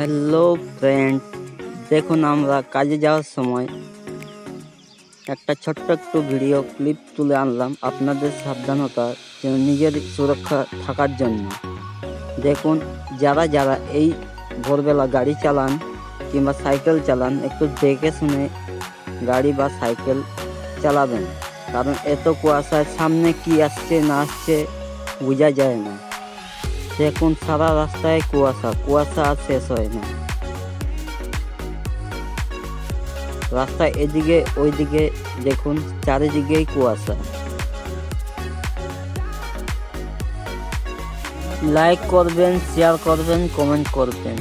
Hello friend, দেখুন আমরা কাজে যাওয়ার সময় একটা ছোট্ট একটু ভিডিও ক্লিপ তুলে আনলাম আপনাদের সাবধানতার জন্য, নিজের সুরক্ষা থাকার জন্য। দেখুন, যারা যারা এই ভোরবেলা গাড়ি চালান কিংবা সাইকেল চালান, একটু দেখে শুনে গাড়ি বা সাইকেল চালাবেন, কারণ এত কুয়াশায় সামনে কি আসছে না আসছে বোঝা যায় না। দেখুন, সারা রাস্তায় কুয়াশা আর শেষ হয় না। রাস্তা এদিকে ওইদিকে দেখুন, চারিদিকেই কুয়াশা। লাইক করবেন, শেয়ার করবেন, কমেন্ট করবেন।